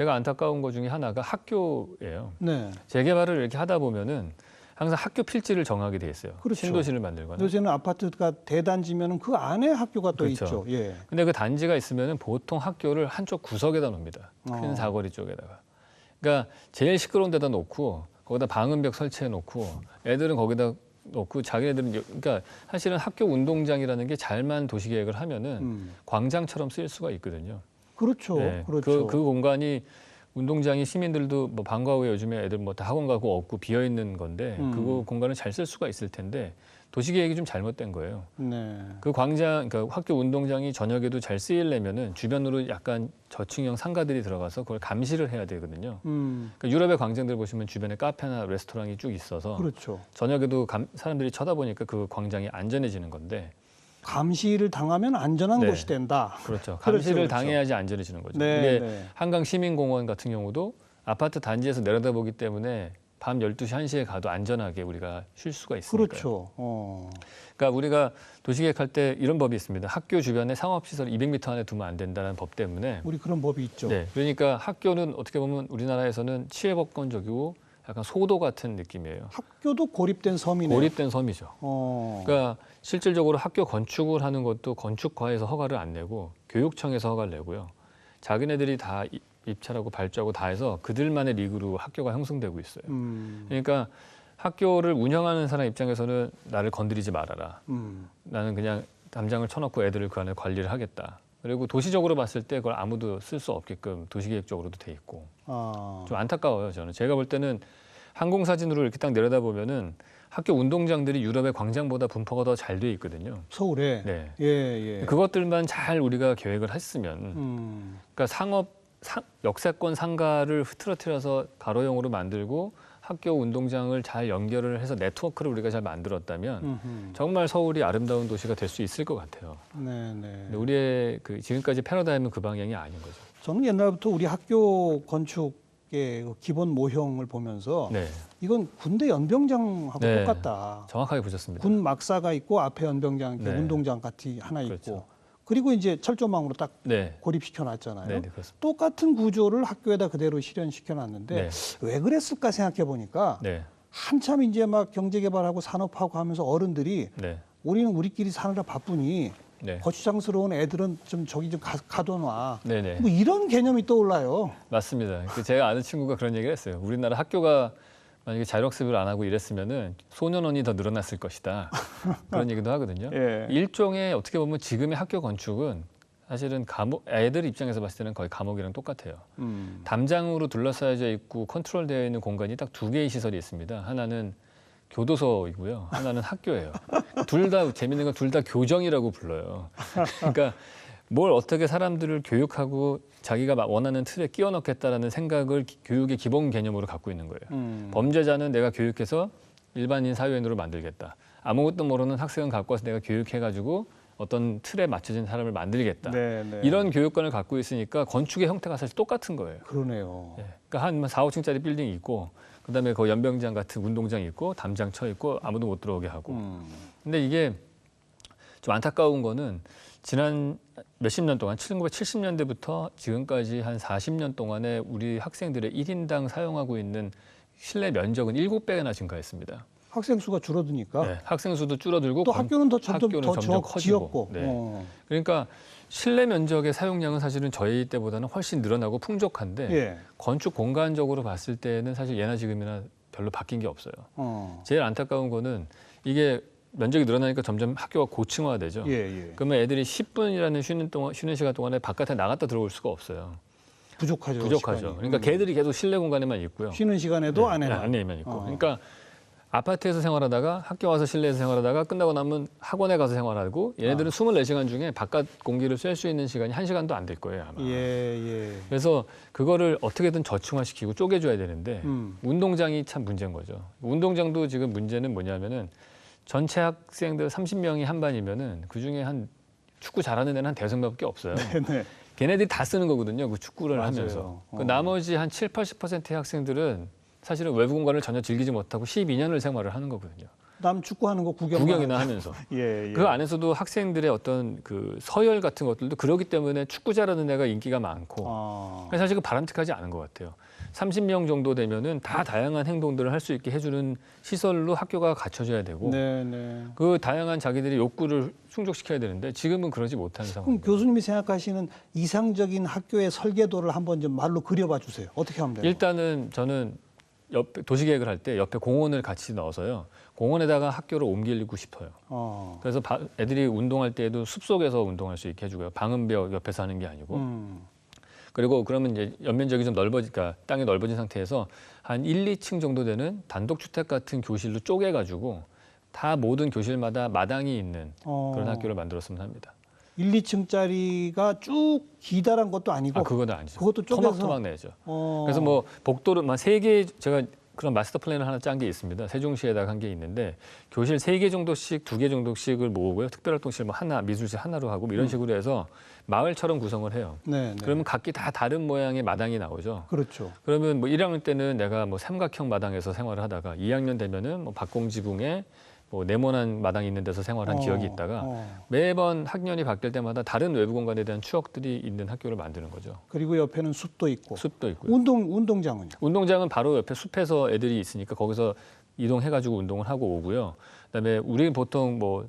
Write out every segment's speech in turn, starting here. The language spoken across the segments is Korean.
제가 안타까운 것 중에 하나가 학교예요. 네. 재개발을 이렇게 하다 보면은 항상 학교 필지를 정하게 돼 있어요. 그렇죠. 신도시를 만들거나. 요새는 아파트가 대단지면은 그 안에 학교가 또 그렇죠. 있죠. 예. 근데 그 단지가 있으면은 보통 학교를 한쪽 구석에다 놓습니다. 큰 사거리 쪽에다가. 그러니까 제일 시끄러운 데다 놓고 거기다 방음벽 설치해 놓고 애들은 거기다 놓고 자기네들은 그러니까 사실은 학교 운동장이라는 게 잘만 도시계획을 하면은 광장처럼 쓰일 수가 있거든요. 그렇죠. 네, 그렇죠. 그 공간이 운동장이 시민들도 뭐 방과 후에 요즘에 애들 뭐 다 학원 가고 없고 비어 있는 건데 그 공간을 잘 쓸 수가 있을 텐데 도시계획이 좀 잘못된 거예요. 네. 그 광장, 그러니까 학교 운동장이 저녁에도 잘 쓰이려면은 주변으로 약간 저층형 상가들이 들어가서 그걸 감시를 해야 되거든요. 그러니까 유럽의 광장들 보시면 주변에 카페나 레스토랑이 쭉 있어서 그렇죠. 저녁에도 사람들이 쳐다보니까 그 광장이 안전해지는 건데. 감시를 당하면 안전한 네. 곳이 된다. 그렇죠. 그렇죠, 감시를 그렇죠. 당해야지 안전해지는 거죠. 네, 이게 네. 한강 시민공원 같은 경우도 아파트 단지에서 내려다보기 때문에 밤 12시, 1시에 가도 안전하게 우리가 쉴 수가 있으니까요. 그렇죠. 그러니까 우리가 도시계획할 때 이런 법이 있습니다. 학교 주변에 상업시설 200m 안에 두면 안 된다는 법 때문에. 우리 그런 법이 있죠. 네, 그러니까 학교는 어떻게 보면 우리나라에서는 치외법권적이고 약간 소도 같은 느낌이에요. 학교도 고립된 섬이네요. 고립된 섬이죠. 어. 그러니까 실질적으로 학교 건축을 하는 것도 건축과에서 허가를 안 내고 교육청에서 허가를 내고요. 자기네들이 다 입찰하고 발주하고 다 해서 그들만의 리그로 학교가 형성되고 있어요. 그러니까 학교를 운영하는 사람 입장에서는 나를 건드리지 말아라. 나는 그냥 담장을 쳐놓고 애들을 그 안에 관리를 하겠다. 그리고 도시적으로 봤을 때 그걸 아무도 쓸 수 없게끔 도시계획적으로도 돼 있고. 좀 안타까워요, 저는. 제가 볼 때는 항공사진으로 이렇게 딱 내려다보면은 학교 운동장들이 유럽의 광장보다 분포가 더 잘 돼 있거든요. 서울에. 네. 예, 예. 그것들만 잘 우리가 계획을 했으면, 그러니까 역세권 상가를 흐트러뜨려서 가로형으로 만들고 학교 운동장을 잘 연결을 해서 네트워크를 우리가 잘 만들었다면 정말 서울이 아름다운 도시가 될 수 있을 것 같아요. 네, 네. 근데 우리의 지금까지 패러다임은 그 방향이 아닌 거죠. 저는 옛날부터 우리 학교 건축의 그 기본 모형을 보면서 네, 이건 군대 연병장하고 네. 똑같다. 정확하게 보셨습니다. 군 막사가 있고 앞에 연병장, 네. 운동장 같이 하나 그렇죠. 있고 그리고 이제 철조망으로 딱 네, 고립시켜 놨잖아요. 네, 네, 그렇습니다. 똑같은 구조를 학교에다 그대로 실현시켜 놨는데 네. 왜 그랬을까 생각해 보니까 네, 한참 이제 막 경제개발하고 산업하고 하면서 어른들이 네, 우리는 우리끼리 사느라 바쁘니 네, 거추장스러운 애들은 좀 저기 좀 가둬놔. 네, 네. 뭐 이런 개념이 떠올라요. 맞습니다. 제가 아는 친구가 그런 얘기를 했어요. 우리나라 학교가 만약에 자율학습을 안 하고 이랬으면은 소년원이 더 늘어났을 것이다. 그런 얘기도 하거든요. 예. 일종의 어떻게 보면 지금의 학교 건축은 사실은 애들 입장에서 봤을 때는 거의 감옥이랑 똑같아요. 담장으로 둘러싸여져 있고 컨트롤되어 있는 공간이 딱 두 개의 시설이 있습니다. 하나는 교도소이고요. 하나는 학교예요. 둘 다 재밌는 건 둘 다 교정이라고 불러요. 그러니까 뭘 어떻게 사람들을 교육하고 자기가 원하는 틀에 끼워 넣겠다라는 생각을 교육의 기본 개념으로 갖고 있는 거예요. 범죄자는 내가 교육해서 일반인 사회인으로 만들겠다. 아무것도 모르는 학생은 갖고 와서 내가 교육해가지고 어떤 틀에 맞춰진 사람을 만들겠다. 네, 네. 이런 교육관을 갖고 있으니까 건축의 형태가 사실 똑같은 거예요. 그러네요. 예. 그러니까 한 4, 5층짜리 빌딩이 있고 그다음에 그 연병장 같은 운동장이 있고 담장 쳐 있고 아무도 못 들어오게 하고. 근데 이게 좀 안타까운 거는 지난 몇십 년 동안 1970년대부터 지금까지 한 40년 동안에 우리 학생들의 1인당 사용하고 있는 실내 면적은 7배나 증가했습니다. 학생 수가 줄어드니까 네, 학생 수도 줄어들고 또 학교는 더 점점 커지고. 지었고. 네. 그러니까 실내 면적의 사용량은 사실은 저희 때보다는 훨씬 늘어나고 풍족한데 예. 건축 공간적으로 봤을 때는 사실 예나 지금이나 별로 바뀐 게 없어요. 제일 안타까운 거는 이게 면적이 늘어나니까 점점 학교가 고층화되죠. 예, 예. 그러면 애들이 10분이라는 쉬는 시간 동안에 바깥에 나갔다 들어올 수가 없어요. 부족하죠. 시간이. 그러니까 걔들이 계속 실내 공간에만 있고요. 쉬는 시간에도 안에만 있고. 그러니까 아파트에서 생활하다가 학교 와서 실내에서 생활하다가 끝나고 나면 학원에 가서 생활하고 얘네들은 24시간 중에 바깥 공기를 쐴 수 있는 시간이 1시간도 안 될 거예요, 아마. 예. 그래서 그거를 어떻게든 저층화시키고 쪼개줘야 되는데 운동장이 참 문제인 거죠. 운동장도 지금 문제는 뭐냐면은 전체 학생들 30명이 한 반이면은 그중에 한 축구 잘하는 애는 한 대여섯 명밖에 없어요. 네. 걔네들이 다 쓰는 거거든요. 그 축구를 맞아요. 하면서. 그 나머지 한 7, 80%의 학생들은 사실은 외부 공간을 전혀 즐기지 못하고 12년을 생활을 하는 거거든요. 남 축구하는 거 구경이나 하면서. 예. 그 안에서도 학생들의 어떤 그 서열 같은 것들도 그러기 때문에 축구 잘하는 애가 인기가 많고 그래서 사실 그 바람직하지 않은 것 같아요. 30명 정도 되면은 다 다양한 행동들을 할 수 있게 해주는 시설로 학교가 갖춰져야 되고 네. 그 다양한 자기들의 욕구를 충족시켜야 되는데 지금은 그러지 못한 그럼 상황입니다. 교수님이 생각하시는 이상적인 학교의 설계도를 한번 좀 말로 그려봐 주세요. 어떻게 하면 돼요? 일단은 저는 옆에 도시계획을 할 때 옆에 공원을 같이 넣어서요. 공원에다가 학교를 옮기고 싶어요. 그래서 애들이 운동할 때에도 숲속에서 운동할 수 있게 해주고요. 방음벽 옆에서 하는 게 아니고. 그리고 그러면 이제 연면적이 좀 넓어지니까 땅이 넓어진 상태에서 한 1, 2층 정도 되는 단독주택 같은 교실로 쪼개가지고 다 모든 교실마다 마당이 있는 그런 학교를 만들었으면 합니다. 1, 2층짜리가 쭉 기다란 것도 아니고 그건 아니죠. 그것도 쪼개서 토막토막 내죠. 그래서 뭐 복도를 한 3개 제가 그런 마스터 플랜을 하나 짠 게 있습니다. 세종시에다가 한 게 있는데 교실 3개 정도씩 2개 정도씩을 모으고요. 특별활동실 뭐 하나, 미술실 하나로 하고 뭐 이런 식으로 해서 마을처럼 구성을 해요. 네. 그러면 각기 다 다른 모양의 마당이 나오죠. 그렇죠. 그러면 뭐 1학년 때는 내가 뭐 삼각형 마당에서 생활을 하다가 2학년 되면은 뭐 박공지붕에 뭐 네모난 마당이 있는 데서 생활한 기억이 있다가 매번 학년이 바뀔 때마다 다른 외부 공간에 대한 추억들이 있는 학교를 만드는 거죠. 그리고 옆에는 숲도 있고. 숲도 있고요. 운동장은요? 운동장은 바로 옆에 숲에서 애들이 있으니까 거기서 이동해가지고 운동을 하고 오고요. 그다음에 우리 보통 뭐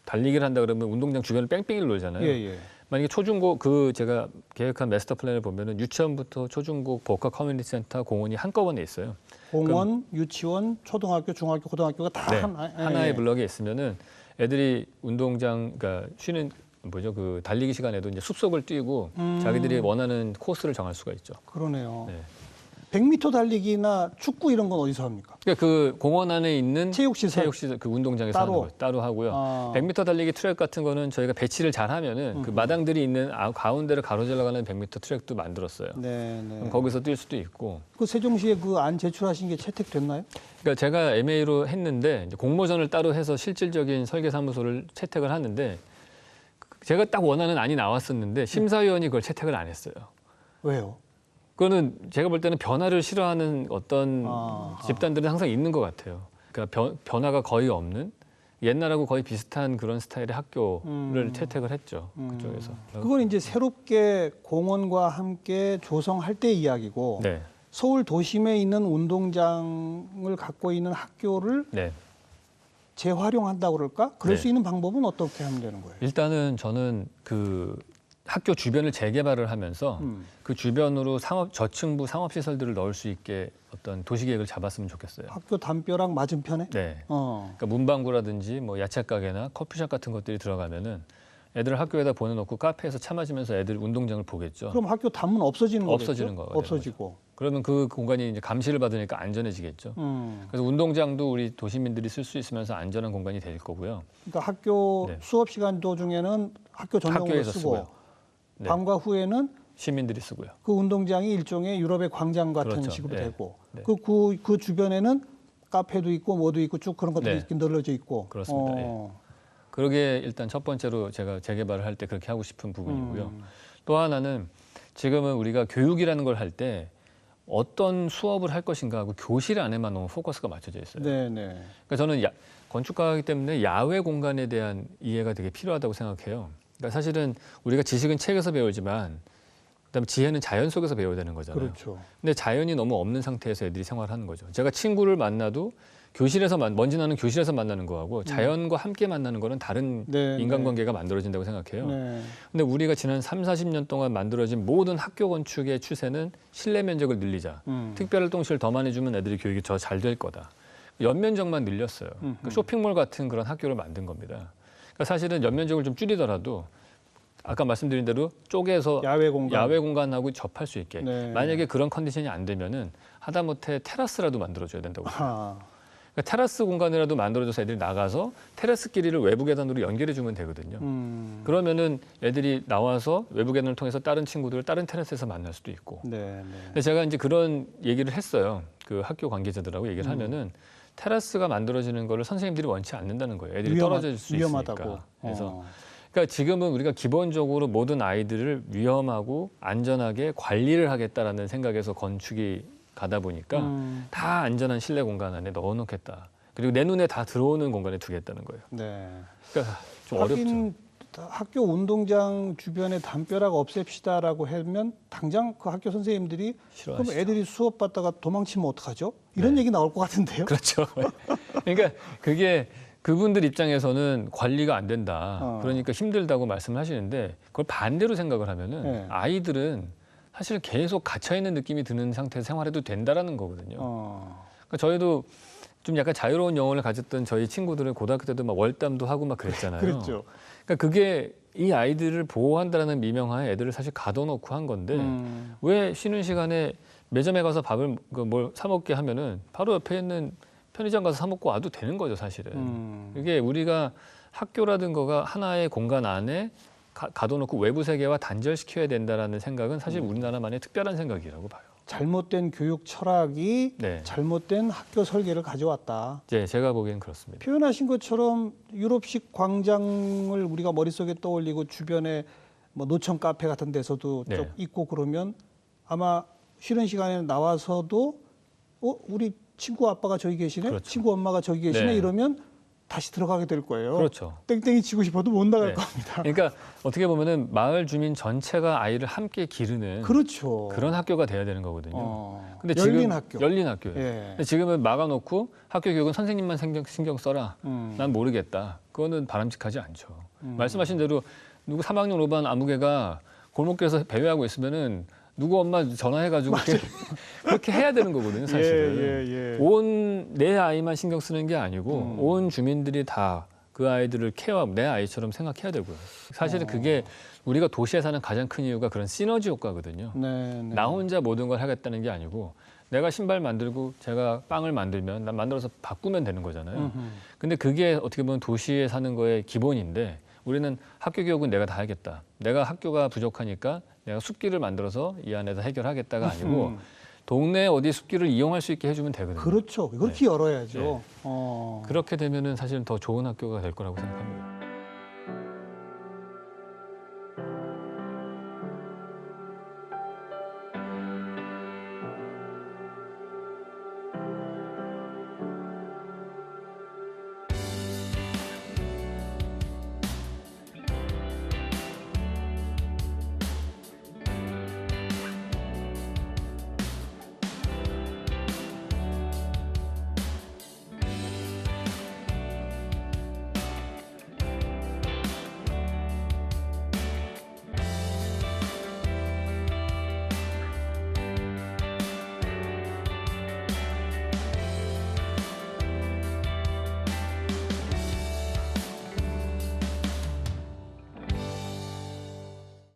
달리기를 한다 그러면 운동장 주변을 뺑뺑이를 놀잖아요. 예. 만약에 초중고 그 제가 계획한 마스터 플랜을 보면은 유치원부터 초중고 복합 커뮤니티 센터 공원이 한꺼번에 있어요. 공원, 유치원, 초등학교, 중학교, 고등학교가 다 하나의 블럭에 있으면은 애들이 운동장 그러니까 쉬는 뭐죠 그 달리기 시간에도 이제 숲속을 뛰고 자기들이 원하는 코스를 정할 수가 있죠. 그러네요. 네. 100m 달리기나 축구 이런 건 어디서 합니까? 그러니까 그 공원 안에 있는 체육시설 그 운동장에서 하는 거예요. 따로 하고요. 100m 달리기 트랙 같은 거는 저희가 배치를 잘 하면은 그 마당들이 있는 가운데를 가로질러 가는 100m 트랙도 만들었어요. 네. 그럼 거기서 뛸 수도 있고. 그 세종시에 그 안 제출하신 게 채택됐나요? 그러니까 제가 MA로 했는데 이제 공모전을 따로 해서 실질적인 설계사무소를 채택을 하는데 제가 딱 원하는 안이 나왔었는데 심사위원이 그걸 채택을 안 했어요. 왜요? 그거는 제가 볼 때는 변화를 싫어하는 어떤 집단들은 항상 있는 것 같아요. 그러니까 변화가 거의 없는 옛날하고 거의 비슷한 그런 스타일의 학교를 채택을 했죠. 그쪽에서. 그건 이제 새롭게 공원과 함께 조성할 때 이야기고 네. 서울 도심에 있는 운동장을 갖고 있는 학교를 네. 재활용한다고 그럴까? 그럴 네. 수 있는 방법은 어떻게 하면 되는 거예요? 일단은 저는 그 학교 주변을 재개발을 하면서 그 주변으로 저층부 상업시설들을 넣을 수 있게 어떤 도시계획을 잡았으면 좋겠어요. 학교 담벼락 맞은편에? 네. 그러니까 문방구라든지 뭐 야채 가게나 커피숍 같은 것들이 들어가면은 애들을 학교에다 보내놓고 카페에서 차 마시면서 애들 운동장을 보겠죠. 그럼 학교 담은 없어지는 거겠죠? 없어지는 거예요. 없어지고. 그러면 그 공간이 이제 감시를 받으니까 안전해지겠죠. 그래서 운동장도 우리 도시민들이 쓸 수 있으면서 안전한 공간이 될 거고요. 그러니까 학교 네. 수업 시간 도중에는 학교 전용으로 학교에서 쓰고 쓰고요. 네. 밤과 후에는 시민들이 쓰고요. 그 운동장이 일종의 유럽의 광장 같은 그렇죠. 식으로 네. 되고 네. 그 주변에는 카페도 있고 뭐도 있고 쭉 그런 것들이 네. 이렇게 늘어져 있고. 그렇습니다. 예. 그러게 일단 첫 번째로 제가 재개발을 할 때 그렇게 하고 싶은 부분이고요. 또 하나는 지금은 우리가 교육이라는 걸 할 때 어떤 수업을 할 것인가 하고 교실 안에만 너무 포커스가 맞춰져 있어요. 네네. 그러니까 저는 건축가이기 때문에 야외 공간에 대한 이해가 되게 필요하다고 생각해요. 그러니까 사실은 우리가 지식은 책에서 배우지만 그다음에 지혜는 자연 속에서 배워야 되는 거잖아요. 그렇죠. 근데 자연이 너무 없는 상태에서 애들이 생활하는 거죠. 제가 친구를 만나도 교실에서 먼지 나는 교실에서 만나는 거하고 자연과 함께 만나는 거는 다른 네, 인간관계가 만들어진다고 생각해요. 네. 근데 우리가 지난 3, 40년 동안 만들어진 모든 학교 건축의 추세는 실내 면적을 늘리자. 특별활동실 더 많이 주면 애들이 교육이 더 잘 될 거다. 연면적만 늘렸어요. 그러니까 쇼핑몰 같은 그런 학교를 만든 겁니다. 그러니까 사실은 연면적을 좀 줄이더라도 아까 말씀드린 대로 쪼개서 야외 공간하고 접할 수 있게. 네. 만약에 그런 컨디션이 안 되면은 하다못해 테라스라도 만들어줘야 된다고 생각해요. 그러니까 테라스 공간이라도 만들어줘서 애들이 나가서 테라스 길이를 외부 계단으로 연결해주면 되거든요. 그러면은 애들이 나와서 외부 계단을 통해서 다른 친구들을 다른 테라스에서 만날 수도 있고. 네. 근데 제가 이제 그런 얘기를 했어요. 그 학교 관계자들하고 얘기를 하면은 테라스가 만들어지는 거를 선생님들이 원치 않는다는 거예요. 애들이 떨어질 수 위험하다고. 있으니까. 그래서 그러니까 지금은 우리가 기본적으로 모든 아이들을 위험하고 안전하게 관리를 하겠다라는 생각에서 건축이 가다 보니까 다 안전한 실내 공간 안에 넣어놓겠다. 그리고 내 눈에 다 들어오는 공간에 두겠다는 거예요. 네. 그러니까 좀 어렵죠. 하긴 학교 운동장 주변에 담벼락 없앱시다라고 하면 당장 그 학교 선생님들이 그럼 싫어하시죠. 애들이 수업 받다가 도망치면 어떡하죠? 이런 네. 얘기 나올 것 같은데요. 그렇죠. 그러니까 그게 그분들 입장에서는 관리가 안 된다. 그러니까 힘들다고 말씀을 하시는데 그걸 반대로 생각을 하면은 네. 아이들은 사실 계속 갇혀 있는 느낌이 드는 상태에서 생활해도 된다라는 거거든요. 그러니까 저희도 좀 약간 자유로운 영혼을 가졌던 저희 친구들은 고등학교 때도 막 월담도 하고 막 그랬잖아요. 그렇죠. 그러니까 그게 이 아이들을 보호한다라는 미명하에 애들을 사실 가둬놓고 한 건데 왜 쉬는 시간에 매점에 가서 밥을 뭘 사 먹게 하면은 바로 옆에 있는 편의점 가서 사 먹고 와도 되는 거죠, 사실은. 이게 우리가 학교라든가가 하나의 공간 안에 가둬놓고 외부 세계와 단절시켜야 된다라는 생각은 사실 우리나라만의 특별한 생각이라고 봐요. 잘못된 교육 철학이 네. 잘못된 학교 설계를 가져왔다. 네, 제가 보기엔 그렇습니다. 표현하신 것처럼 유럽식 광장을 우리가 머릿속에 떠올리고 주변에 뭐 노천 카페 같은 데서도 네. 좀 있고 그러면 아마 쉬는 시간에 나와서도 우리 친구 아빠가 저기 계시네, 그렇죠. 친구 엄마가 저기 계시네 네. 이러면 다시 들어가게 될 거예요. 그렇죠. 땡땡이 치고 싶어도 못 나갈 네. 겁니다. 그러니까 어떻게 보면은 마을 주민 전체가 아이를 함께 기르는 그렇죠. 그런 학교가 돼야 되는 거거든요. 근데 열린 지금 학교. 열린 학교예요. 예. 근데 지금은 막아놓고 학교 교육은 선생님만 신경 써라. 음. 난 모르겠다. 그거는 바람직하지 않죠. 말씀하신 대로 누구 3학년 5반 아무개가 골목길에서 배회하고 있으면은 누구 엄마 전화해가지고 그렇게 해야 되는 거거든요, 사실은. 예. 온 내 아이만 신경 쓰는 게 아니고 온 주민들이 다 그 아이들을 케어하고 내 아이처럼 생각해야 되고요. 사실은 그게 우리가 도시에 사는 가장 큰 이유가 그런 시너지 효과거든요. 네. 나 혼자 모든 걸 하겠다는 게 아니고 내가 신발 만들고 제가 빵을 만들면 난 만들어서 바꾸면 되는 거잖아요. 근데 그게 어떻게 보면 도시에 사는 거의 기본인데 우리는 학교 교육은 내가 다 하겠다. 내가 학교가 부족하니까 내가 숲길을 만들어서 이 안에서 해결하겠다가 아니고 동네 어디 숲길을 이용할 수 있게 해주면 되거든요. 그렇죠. 그렇게 열어야죠. 그렇게 되면은 사실은 더 좋은 학교가 될 거라고 생각합니다.